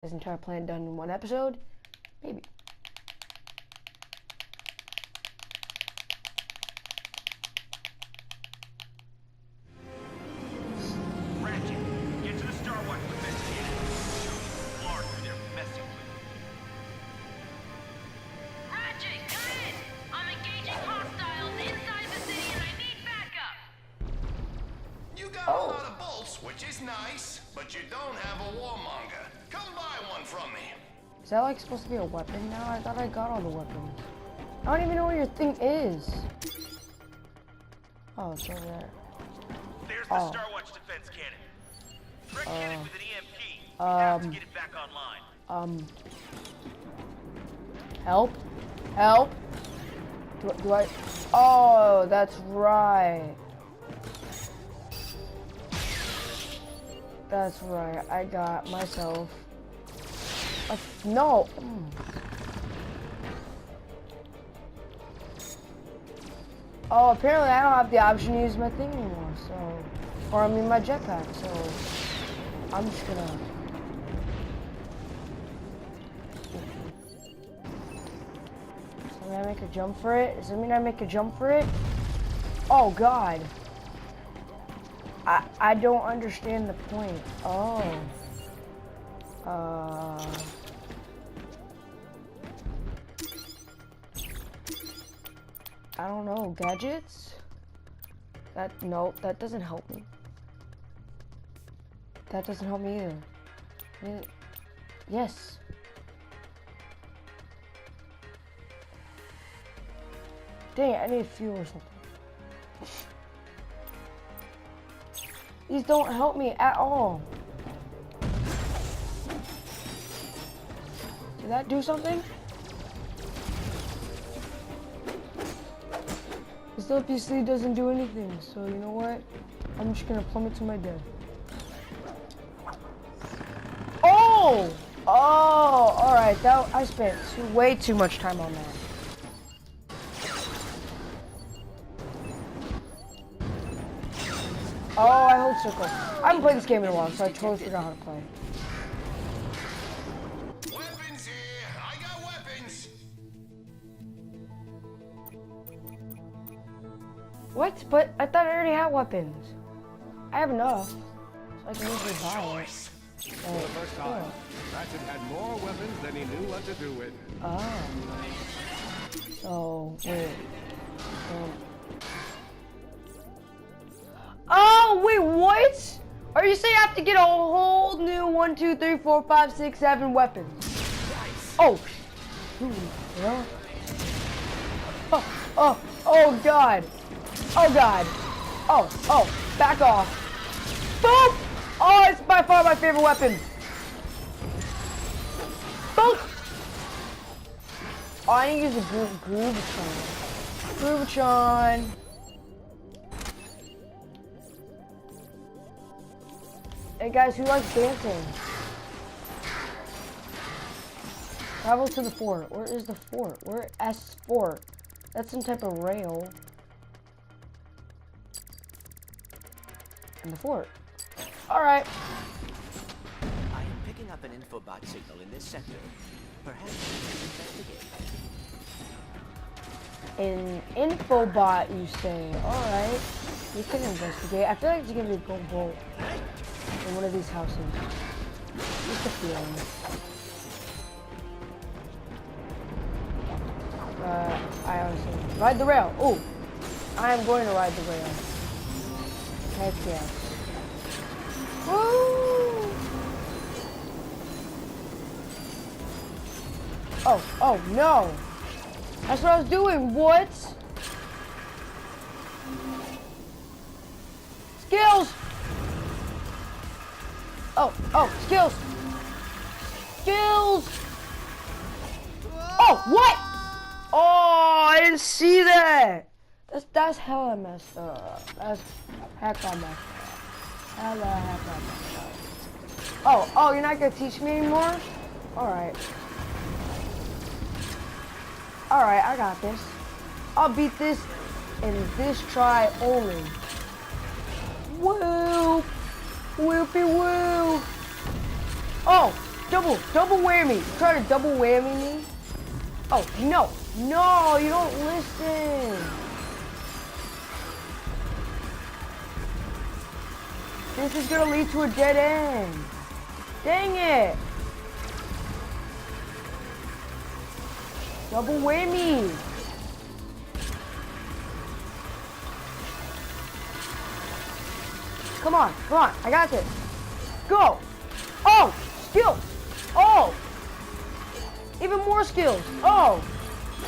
His entire plan done in one episode? Maybe. Ratchet, get to the Star Watch defense cannon. Show these Clark who they're messing with. Ratchet, come in! I'm engaging hostiles inside the city and I need backup! You got a lot of bolts, which is nice, but you don't have a warmonger. Come buy one from me. Is that like supposed to be a weapon now? I thought I got all the weapons. I don't even know where your thing is. Oh, it's over there. There's the Star Watch defense cannon. Threat cannon with an EMP. You have to get it back online. Help? Help? Do I? Oh, that's right. That's right. I got myself. No. Oh, apparently I don't have the option to use my thing anymore. So, or I mean my jetpack. So, I'm just gonna. Does that mean I make a jump for it? Does that mean I make a jump for it? Oh God. I don't understand the point. Oh. I don't know. Gadgets? No, that doesn't help me. That doesn't help me either. Yes. Dang it, I need fuel or something. These don't help me at all. Did that do something? This obviously doesn't do anything, so you know what? I'm just gonna plummet to my death. Oh! Oh, alright, I spent way too much time on that. Oh, I hold circle. I haven't played this game in a while, so I totally forgot how to play. Weapons here. I got weapons. What? But I thought I already had weapons. I have enough, so I can usually buy it. For the first time, Ratchet had more weapons than he knew what to do with. Oh. So, wait. Oh, wait, what? Are you saying I have to get a whole new 1, 2, 3, 4, 5, 6, 7 weapons? Oh, yeah. Oh, God. Oh, God. Oh, back off. Boop! Oh, it's by far my favorite weapon. Boop! Oh, I need to use the Groovitron. Groovitron. Hey guys, who likes dancing? Travel to the fort. Where is the fort? Where is fort? That's some type of rail. And the fort. Alright. I am picking up an infobot signal in this sector. Perhaps you can investigate. An infobot, you say. Alright. We can investigate. I feel like it's gonna be a gold bolt in one of these houses. Just a feeling. I honestly ride the rail. Oh, I am going to ride the rail. Heck yeah. Woo! Oh no! That's what I was doing. What? Skills! Oh, skills! Skills! Oh, what? Oh, I didn't see that! That's hella messed up. That's heck I messed up. Hella heck I messed up. Oh, you're not gonna teach me anymore? Alright. Alright, I got this. I'll beat this in this try only. Woo! Whoopie woo! Oh! Double whammy. Try to double whammy me. Oh, no. No, you don't listen. This is gonna lead to a dead end. Dang it. Double whammy. Come on, I got this. Go. Oh, skills. Oh. Even more skills. Oh.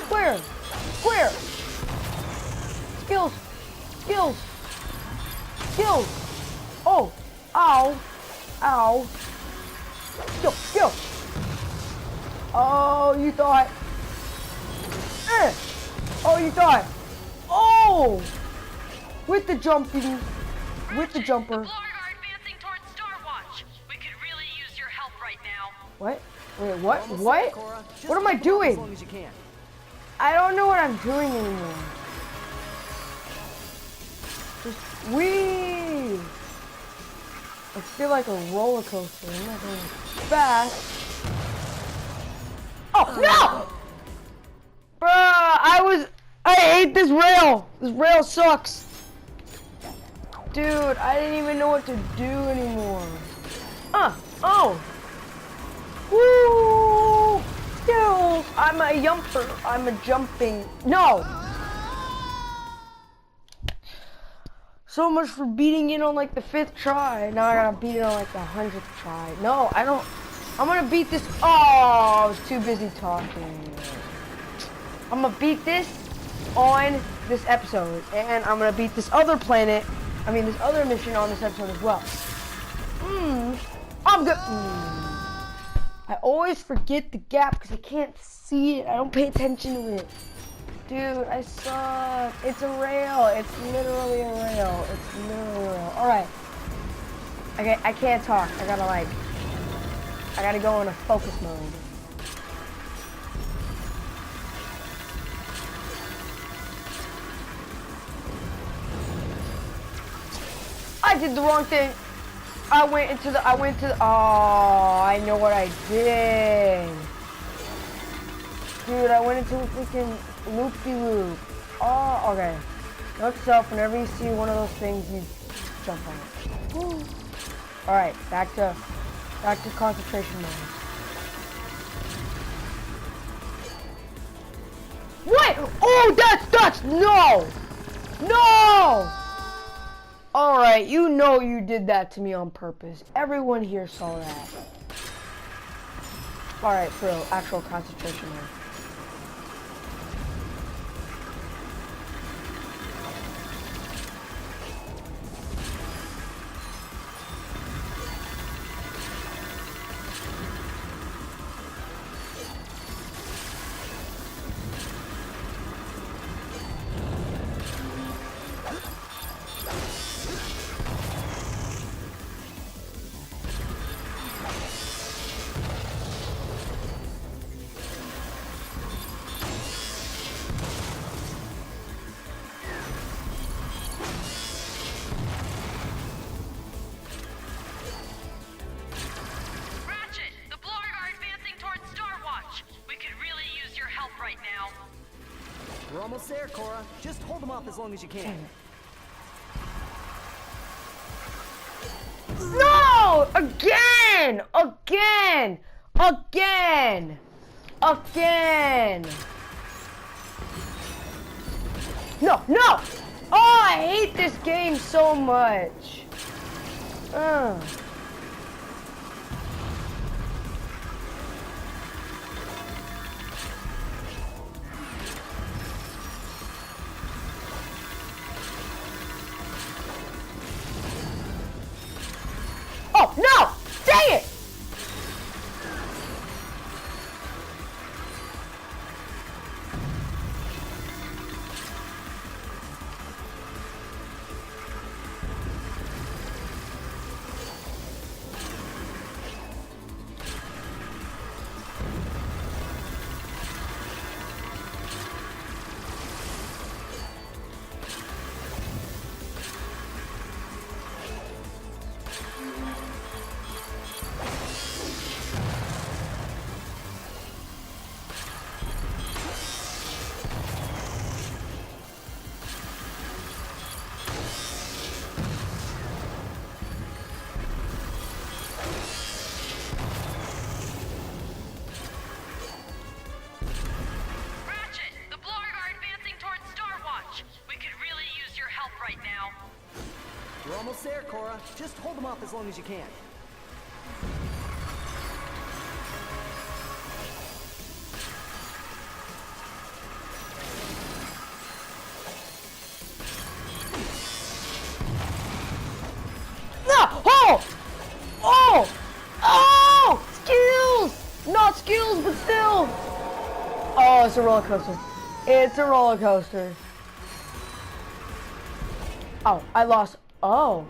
Square. Skills. Oh. Ow. Skill. Oh, you thought. Oh, you thought. Oh. With the jumping. With the jumper. The Blarg are advancing towards Starwatch. We could really use your help right now. What? Wait, what? Almost What? there, Cora. Just What am I hold on doing? As long as you can. I don't know what I'm doing anymore. Just whee! I feel like a roller coaster. I'm not going fast. Oh no! Bruh, I hate this rail. This rail sucks. Dude, I didn't even know what to do anymore. Oh. Woo! Skills! I'm a yumper. I'm a jumping. No! So much for beating it on like the 5th try. Now I gotta beat it on like the 100th try. No, I don't. I'm gonna beat this. Oh, I was too busy talking. I'm gonna beat this on this episode. And I'm gonna beat this other planet. This other mission on this episode as well. I'm good. I always forget the gap because I can't see it. I don't pay attention to it. Dude, I suck. It's a rail. It's literally a rail. Alright. Okay, I can't talk. I gotta go in a focus mode. I did the wrong thing. I went to the, oh, I know what I did. Dude, I went into a freaking loop-de-loop. Oh, okay. Note to self, whenever you see one of those things, you jump on it. Woo. All right, back to concentration mode. What? Oh, that's, no! All right, you know you did that to me on purpose. Everyone here saw that. All right, for real, actual concentration mode. Ratchet, the Blarg are advancing towards Starwatch. We could really use your help right now. We're almost there, Cora. Just hold them off as long as you can. No! Again! No! Oh, I hate this game so much. Oh, no! Dang it! Almost there, Cora. Just hold them off as long as you can. No! Oh! Oh! Oh! Skills! Not skills, but still! Oh, it's a roller coaster. It's a roller coaster. Oh, I lost. Oh.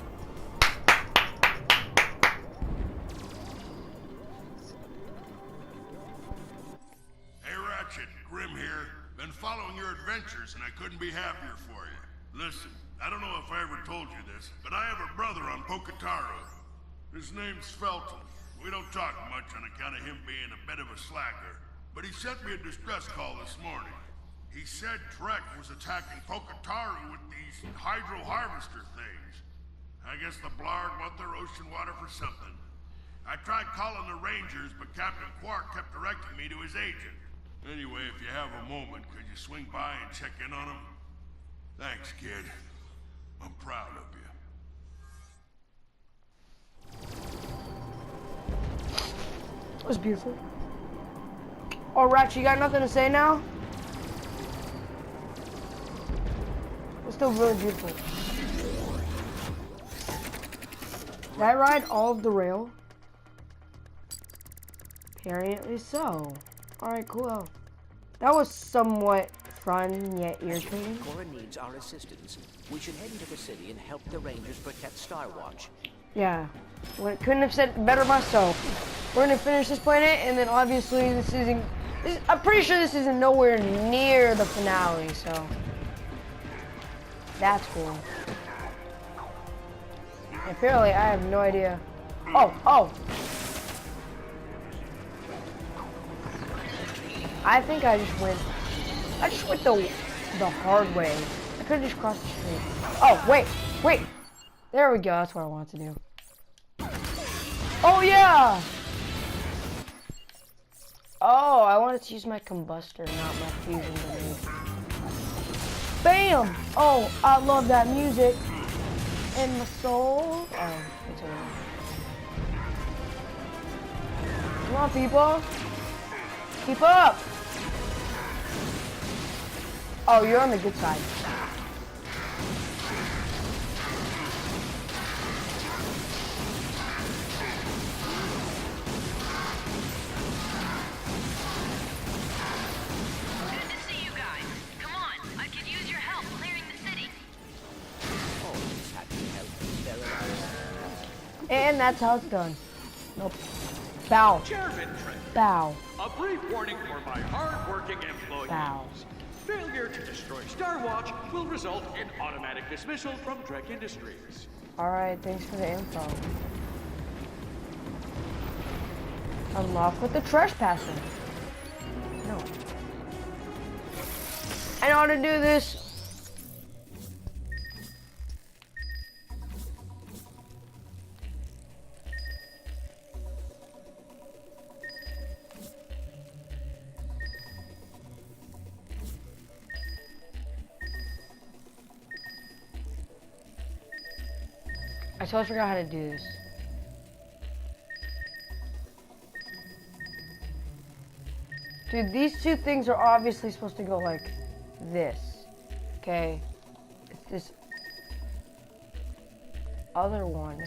Hey Ratchet, Grim here. Been following your adventures and I couldn't be happier for you. Listen, I don't know if I ever told you this, but I have a brother on Pocataro. His name's Felton. We don't talk much on account of him being a bit of a slacker, but he sent me a distress call this morning. He said Trek was attacking Pocataro with these hydro harvester things. I guess the Blarg want their ocean water for something. I tried calling the Rangers, but Captain Quark kept directing me to his agent. Anyway, if you have a moment, could you swing by and check in on him? Thanks, kid. I'm proud of you. That was beautiful. Oh, Ratchet, you got nothing to say now? It's still really beautiful. Did I ride all of the rail? Apparently so. Alright, cool. That was somewhat fun, yet irritating. Cora needs our assistance. We should head into the city and help the Rangers protect Star Watch. Yeah. Well, couldn't have said it better myself. We're gonna finish this planet, and then obviously this isn't... I'm pretty sure this isn't nowhere near the finale, so... That's cool. Apparently, I have no idea. Oh! I think I just went the hard way. I could have just crossed the street. Oh, wait! There we go, that's what I wanted to do. Oh, yeah! Oh, I wanted to use my combustor, not my fusion grenade. Bam! Oh, I love that music. In my soul. Oh, it's over. Come on, people. Keep up! Oh, you're on the good side. Good to see you guys. Come on, I could use your help clearing the city. Always happy to help. And that's how it's done. Nope. Bow. Chairman Trent, Bow. a brief warning for my hard-working employees. Bow. Failure to destroy Star Watch will result in automatic dismissal from Trek Industries. Alright, thanks for the info. I'm off with the trespassing. No. I know how to do this. I totally forgot how to do this. Dude, these two things are obviously supposed to go like this. Okay? It's this other one.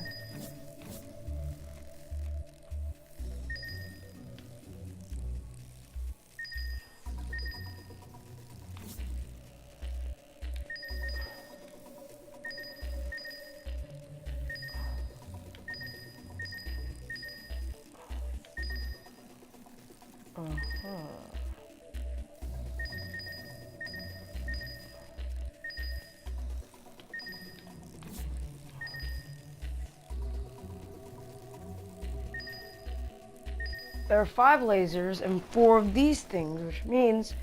There are 5 lasers and 4 of these things, which means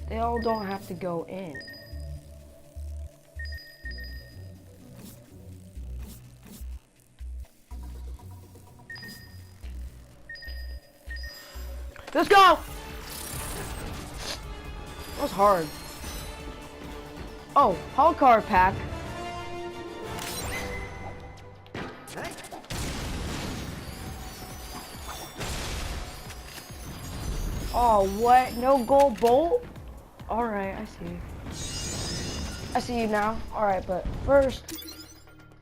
they all don't have to go in. Let's go! That was hard. Oh, hull card pack. Oh, what? No gold bolt? Alright, I see. I see you now. Alright, but first,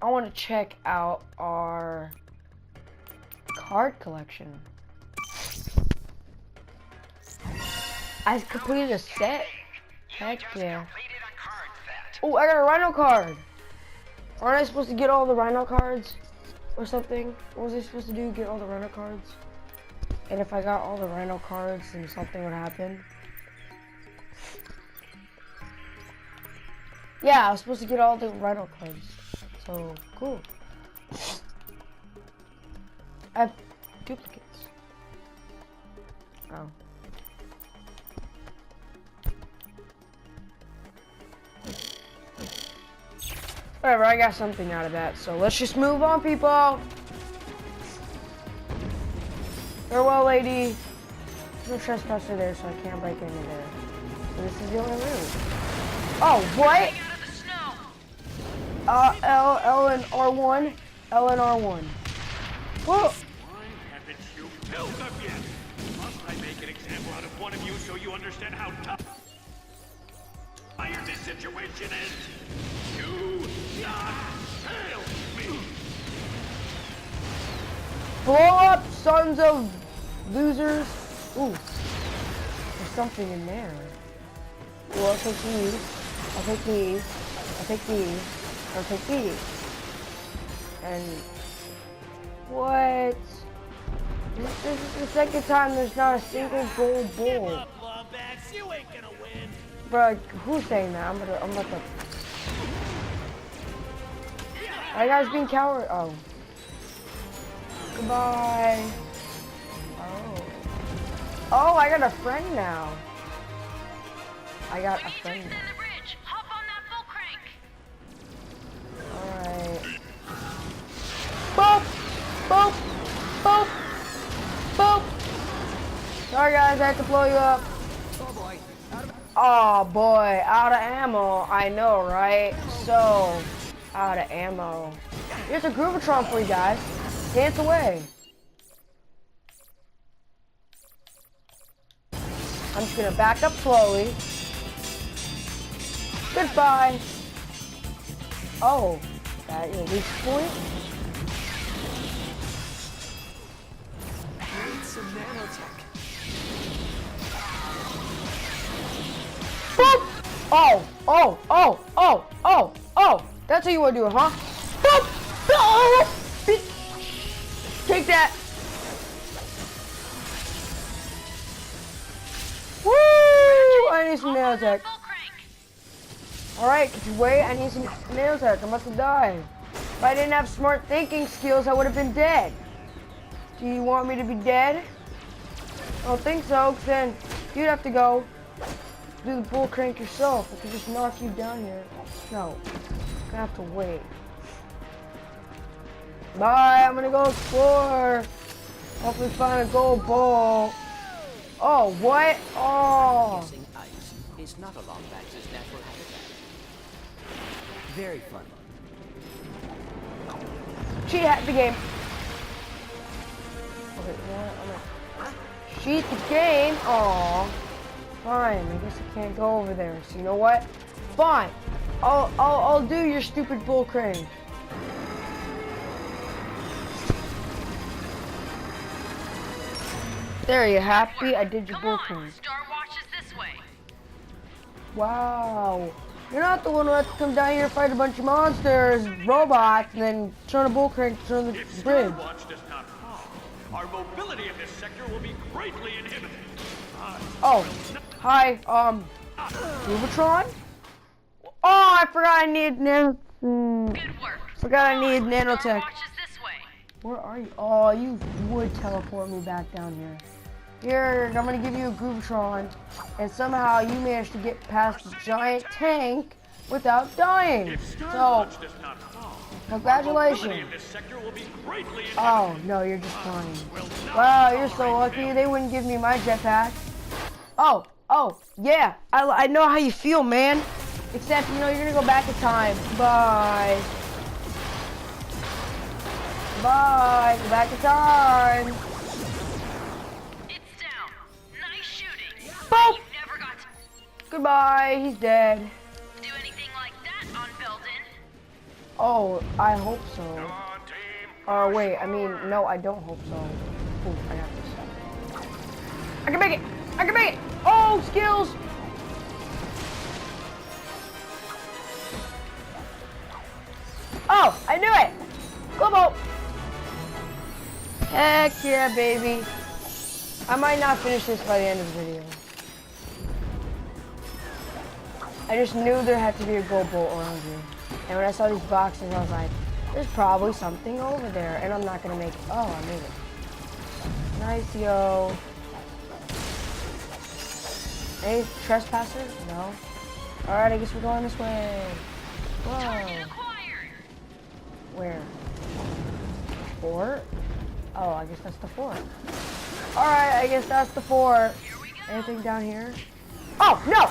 I want to check out our card collection. I completed a set. Heck yeah. Oh, I got a Rhino card. Aren't I supposed to get all the Rhino cards? Or something? What was I supposed to do? Get all the Rhino cards? And if I got all the Rhino cards, then something would happen. Yeah, I was supposed to get all the Rhino cards. So, cool. I have duplicates. Oh. Whatever, I got something out of that. So let's just move on, people. Farewell, lady. There's no trespasser there, so I can't break into there. So this is the only room. Oh, what? L and R1. L and R1. Whoa. Why haven't you killed them yet? Must I make an example out of one of you so you understand how tough this situation is? Do not fail me! Blow up, sons of losers. Ooh. There's something in there. Ooh, I'll take these. I'll take these. I'll take these. I'll take these. And what? This is the second time there's not a single gold bull. You ain't gonna win. Bro, who's saying that? I'm about to. That guy's being coward. Oh. Goodbye. Oh. Oh, I got a friend now. I got a friend now. Alright. Boop! Boop! Boop! Boop! Sorry guys, I have to blow you up. Oh boy, out of ammo. I know, right? So, out of ammo. Here's a Groovatron for you guys. Dance away. I'm just gonna back up slowly. Goodbye. Oh, that your weak point? I need some nanotech. Boop! Oh, oh, oh, oh, oh, oh. That's how you want to do it, huh? Boop! Oh! Take that. Woo! I need some nanotech. Alright, could you wait? I need some nanotech. I'm about to die. If I didn't have smart thinking skills, I would have been dead. Do you want me to be dead? I don't think so, because then you'd have to go do the bull crank yourself. I could just knock you down here. No. I'm gonna have to wait. Bye, I'm gonna go explore. Hopefully find a gold ball. Oh, what? Oh. Using ice is not along Bax's natural habitat. Very fun. Cheat hack the game. Okay, you know what? I'm gonna cheat the game. Aw. Fine, I guess I can't go over there. So you know what? Fine. I'll do your stupid bull crane. There, you happy? I did your bull crane. Star Watch is this way. Wow. You're not the one who has to come down here and fight a bunch of monsters, robots, and then turn a bull crane to turn the If bridge. Star Watch does not fall, our mobility in this sector will be greatly inhibited. Oh, hi, Groovatron? Oh, I forgot I need Good work. Forgot I need Star nanotech. Watch is this way. Where are you? Oh, you would teleport me back down here. Here, I'm gonna give you a Groovatron, and somehow you managed to get past the giant tank without dying. If Star So, Watch does not fall, congratulations. mobility in this sector will be greatly inhibited. Oh, no, you're just fine. Wow, you're so lucky. They wouldn't give me my jetpack. Oh, yeah. I know how you feel, man. Except, you know, you're gonna go back in time. Bye. Bye. Go back in time. It's down. Nice shooting. Goodbye, he's dead. Do anything like that on Belden? Oh, I hope so. Come on, team. Or wait, I mean, no, I don't hope so. Ooh, I got this. I can make it! I can make it! Oh, skills! Oh, I knew it! Global! Heck yeah, baby. I might not finish this by the end of the video. I just knew there had to be a gold bolt around here. And when I saw these boxes, I was like, there's probably something over there. And I'm not gonna make it. Oh, I made it. Nice, yo. Any trespassers? No. Alright, I guess we're going this way. Whoa. Target acquired. Where? Fort? Oh, I guess that's the fort. Alright, I guess that's the fort. Here we go. Anything down here? Oh, no!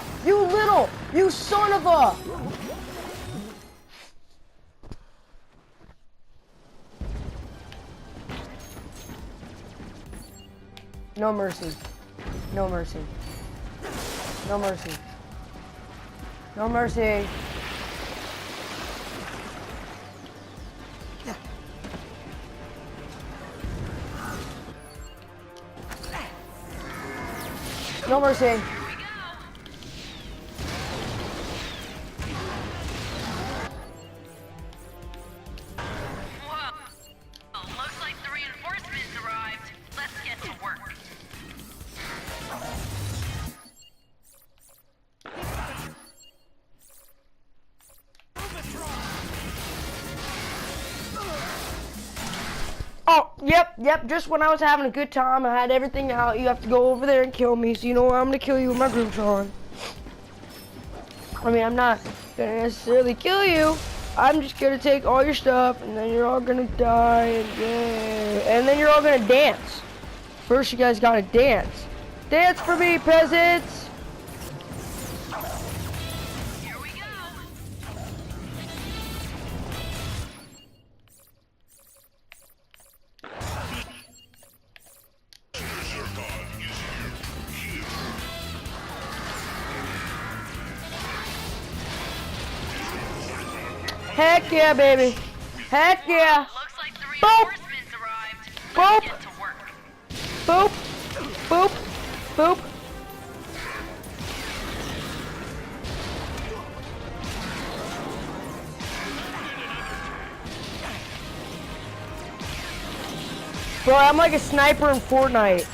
You son of a... No mercy. No mercy. No mercy. No mercy. No mercy. Here we go. Whoa. Oh, looks like the reinforcements arrived. Let's get to work. Oh, yep, just when I was having a good time, I had everything out. You have to go over there and kill me, so you know what? I'm gonna kill you with my Grootron. I mean, I'm not gonna necessarily kill you. I'm just gonna take all your stuff, and then you're all gonna die, and then you're all gonna dance. First, you guys gotta dance. Dance for me, peasants! Here we go. Heck yeah, baby! Heck yeah! Looks like the Boop. reinforcements arrived. Boop. Let's get to work. Boop! Boop! Boop! Bro, I'm like a sniper in Fortnite.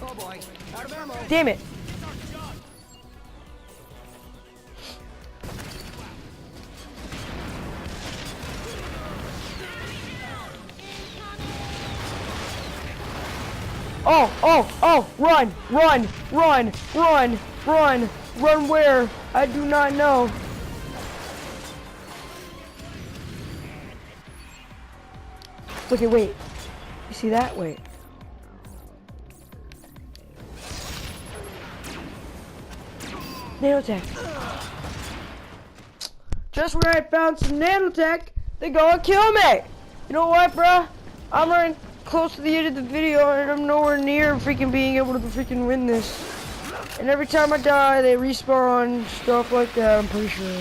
Oh boy, out of ammo. Damn it. Oh, run where? I do not know. Okay, wait. You see that? Wait. Nanotech. Just when I found some nanotech, they gonna kill me. You know what, bruh? I'm running close to the end of the video and I'm nowhere near freaking being able to freaking win this. And every time I die, they respawn, stuff like that, I'm pretty sure.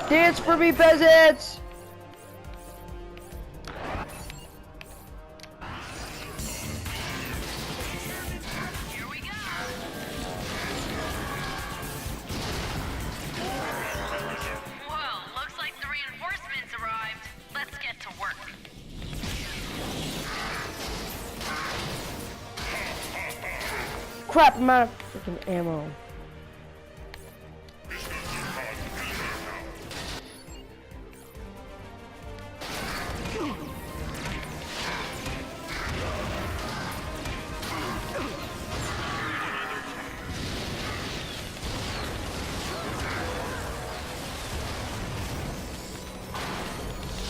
Dance for me, peasants! Here we go. Whoa, looks like the reinforcements arrived. Let's get to work. Crap, I'm out of freaking ammo.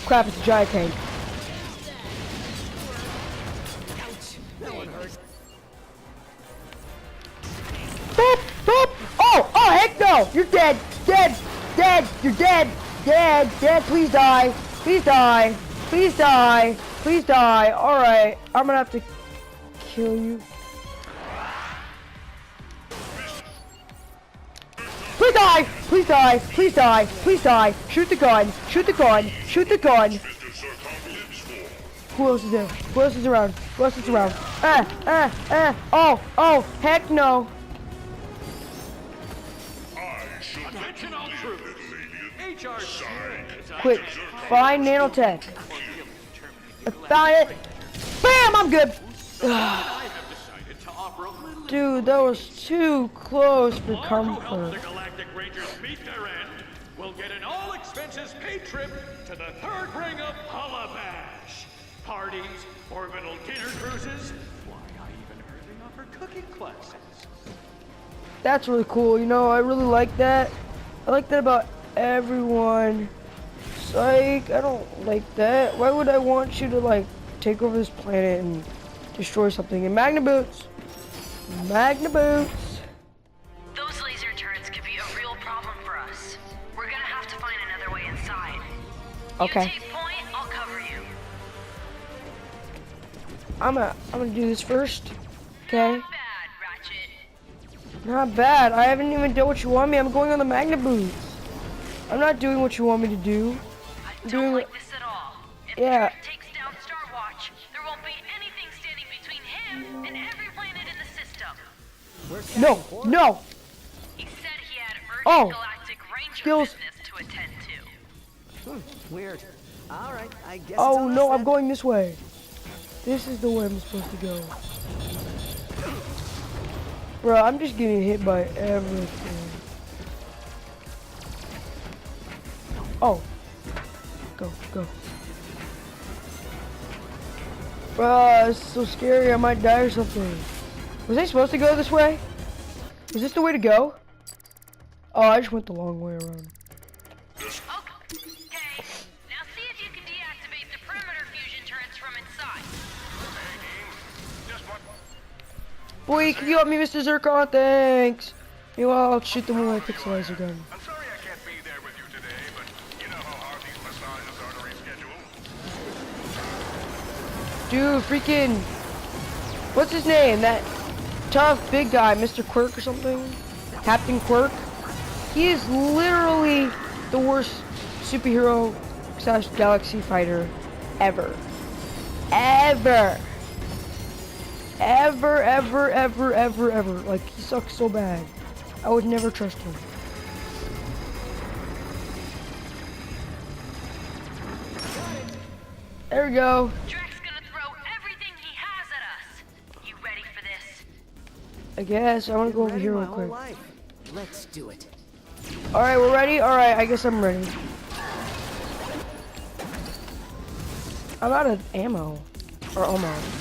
Crap, it's a giant tank. Boop, boop. Oh, heck no! You're dead, dead, you're dead, dead, please die, Please die. Please die. Alright. I'm gonna have to kill you. Please die. Please die. Please die. Please die. Shoot the gun. Shoot the gun. Shoot the gun. Who else is there? Who else is around? Who else is around? Oh, heck no. Attention all troops. HRC. Quick, find nanotech. I found it. Bam, I'm good. I have decided to offer a little. Dude, that was too close for All who help comfort. the Galactic Rangers meet their end will get an all-expenses-paid trip to the third ring of Calabash. Parties, orbital dinner cruises. Why, I even heard they offer cooking classes. That's really cool. You know, I really like that. I like that about everyone. Psych, I don't like that. Why would I want you to, like, take over this planet and destroy something? And Magna Boots. Magna Boots. Those laser turrets could be a real problem for us. We're gonna have to find another way inside. Okay. You take point, I'll cover you. I'm gonna do this first. Okay. Not bad, Ratchet. Not bad. I haven't even done what you want me. I'm going on the Magna Boots. I'm not doing what you want me to do. I doing don't it- like this at all. If Yeah. the turret takes down Star Watch, there won't be anything standing between him and every planet in the system. No. He said he had urgent Oh. galactic ranger Skills. business to attend to. Weird. All right, I guess. Oh no, I'm going this way. This is the way I'm supposed to go. Bro, I'm just getting hit by everything. Oh. Go. Bro, it's so scary. I might die or something. Was I supposed to go this way? Is this the way to go? Oh, I just went the long way around. Okay, now see if you can deactivate the perimeter fusion turrets from inside. Boy, can you help me, Mr. Zircon? Thanks. Meanwhile, I'll shoot them with my pixelizer gun. I'm sorry I can't be there with you today, but you know how hard these massages are to reschedule. Dude, freaking... What's his name? That tough big guy, Mr. Quirk or something? Captain Quirk? He is literally the worst superhero / galaxy fighter ever. Ever. Like, he sucks so bad. I would never trust him. There we go. Drax gonna throw everything he has at us. You ready for this? I guess. I want to go over Ready here my real whole quick. life. Let's do it. Alright, we're ready? Alright, I guess I'm ready. I'm out of ammo. Or almost.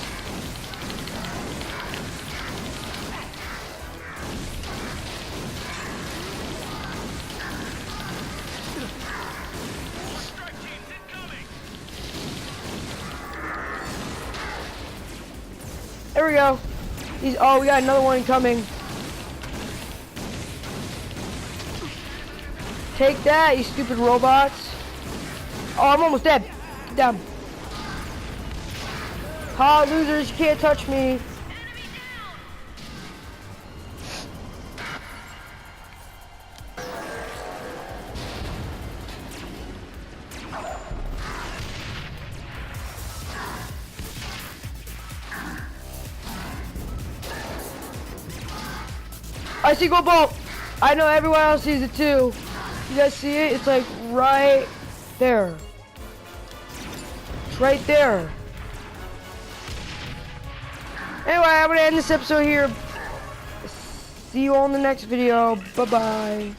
There we go. Oh, we got another one coming. Take that, you stupid robots. Oh, I'm almost dead. Get down. Ha, losers, you can't touch me. I see gold bolt. I know everyone else sees it too. You guys see it? It's like right there. It's right there. Anyway, I'm gonna end this episode here. See you all in the next video. Bye-bye.